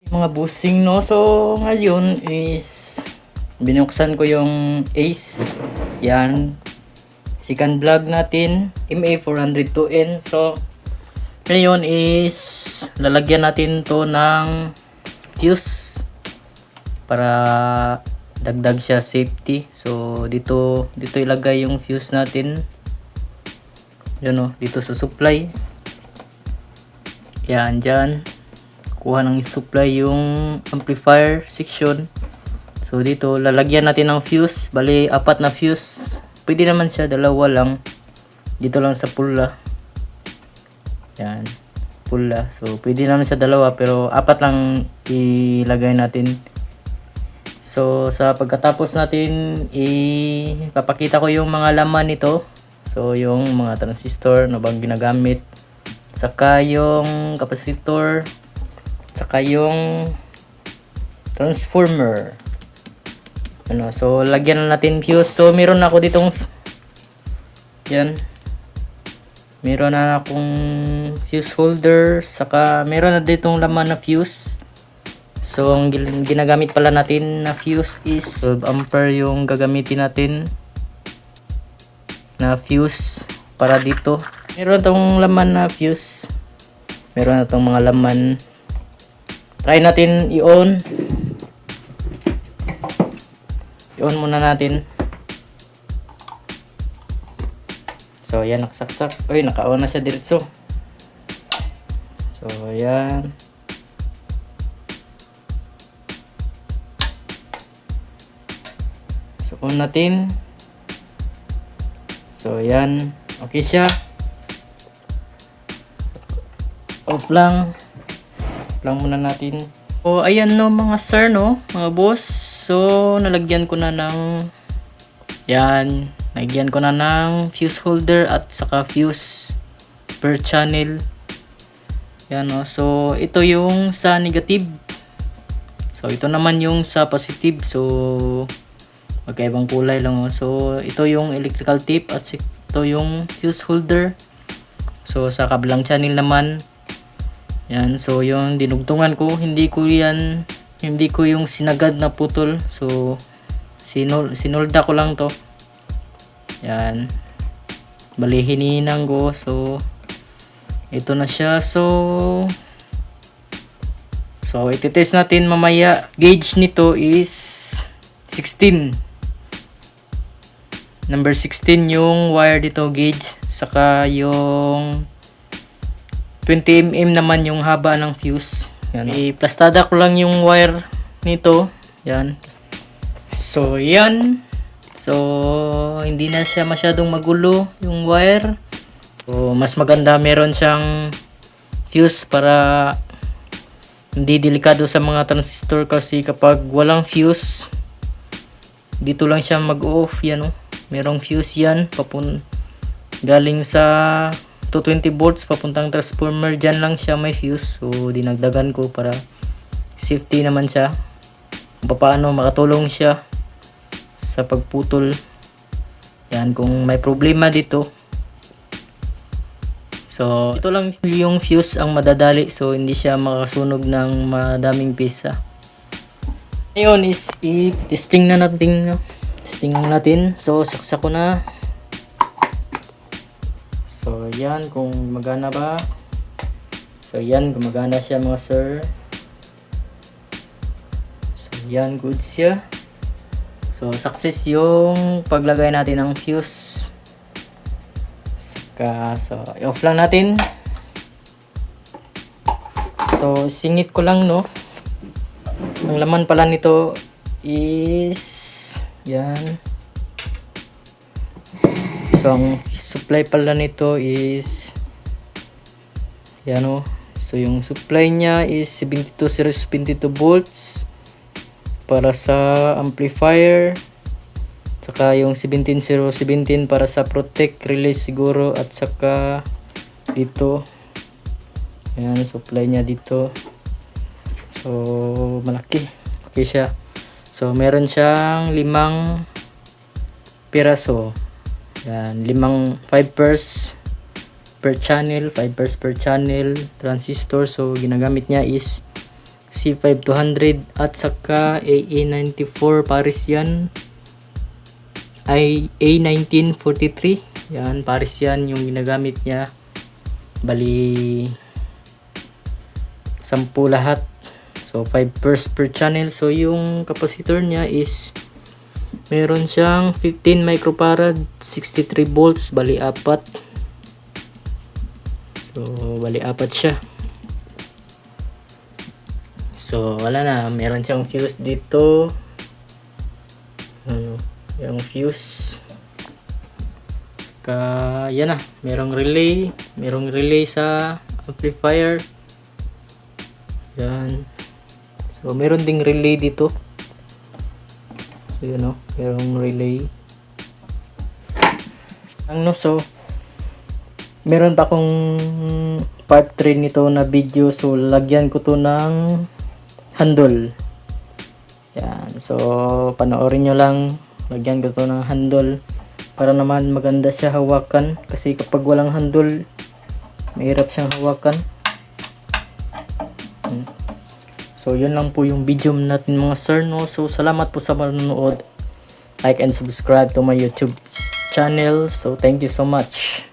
Mga busing, no? So ngayon is binuksan ko yung Ace. Yan. Second vlog natin. MA402N. So ngayon is lalagyan natin to ng fuse para dagdag siya safety. So dito ilagay yung fuse natin. Yan o, dito sa supply. Yan, dyan. Kuha ng supply yung amplifier section. So dito lalagyan natin ng fuse. Bali 4 na fuse. Pwede naman siya 2 lang. Dito lang sa pula. Yan, pula. So pwede naman siya 2 pero 4 lang ilagay natin. So sa pagkatapos natin ipapakita ko yung mga laman nito. So yung mga transistor na bang ginagamit, saka yung capacitor, saka yung transformer. So lagyan na natin fuse. So meron na ako ditong yan. Meron na akong fuse holder, saka meron na ditong laman na fuse. So ang ginagamit pala natin na fuse is 12 ampere yung gagamitin natin na fuse para dito. Meron tong laman na fuse. Meron na tong mga laman. Try natin i-on. I-on muna natin. So yan, nakasaksak. Uy, naka-on na siya diretso. So yan. So on natin. So yan, okay siya. So, off lang muna natin. So ayan no mga sir, no, mga boss. So nalagyan ko na ng yan, nalagyan ko na ng fuse holder at saka fuse per channel. Yan no. So ito yung sa negative. So ito naman yung sa positive. So magkaibang kulay lang. So ito yung electrical tape at ito yung fuse holder. So sa kabilang channel naman yan. So yung dinugtungan ko, hindi ko yung sinagad na putol. So sinolda ko lang to. Yan, bali hininang ko. So ito na siya. So ititest natin mamaya. Gauge nito is 16. Number 16 yung wire dito, gauge. Saka yung 20mm naman yung haba ng fuse. Yan. Iplastada ko lang yung wire nito. Yan. So yan. So hindi na siya masyadong magulo yung wire. So mas maganda meron siyang fuse para hindi delikado sa mga transistor, kasi kapag walang fuse dito lang siya mag-off. Yan o. Merong fuse yan. Galing sa 220 volts papuntang transformer. Dyan lang siya may fuse. So dinagdagan ko para safety naman siya. Kung paano makatulong siya sa pagputol. Yan, kung may problema dito. So ito lang yung fuse ang madadali. So hindi siya makasunog ng madaming pisa. Ngayon is i-testing na natin. Testing natin. So saksak ko na. So yan, kung magana ba. So yan, gumagana siya mga sir. So yan, good siya. So success yung paglagay natin ng fuse. So i-off lang natin. So singit ko lang, no. Ang laman pala nito is yan. So ang supply pala nito is yan o. So yung supply niya is 72 volts para sa amplifier, saka yung 17017 para sa protect relay siguro, at saka dito yan supply niya dito. So malaki, okay siya. So meron siyang 5 piraso. Yan, 5 pairs per channel, 5 pairs per channel transistor. So ginagamit niya is C5 200 at saka AA94 pares yan. Ay A1943 yan, pares yan yung ginagamit niya. Bali 10 lahat. So 5 pairs per channel. So yung capacitor niya is meron siyang 15 microfarad, 63 volts, bali 4. So bali 4 siya. So wala na, meron siyang fuse dito. Yung fuse. Saka yan na, merong relay sa amplifier. Yan. So meron ding relay dito. So yun o, merong relay. So meron pa akong part 3 nito na video. So lagyan ko to ng handle. Yan. So panoorin nyo lang. Lagyan ko to ng handle para naman maganda siya hawakan. Kasi kapag walang handle, mahirap siyang hawakan. So yun lang po yung video natin mga sir, no. So salamat po sa manonood. Like and subscribe to my YouTube channel. So thank you so much.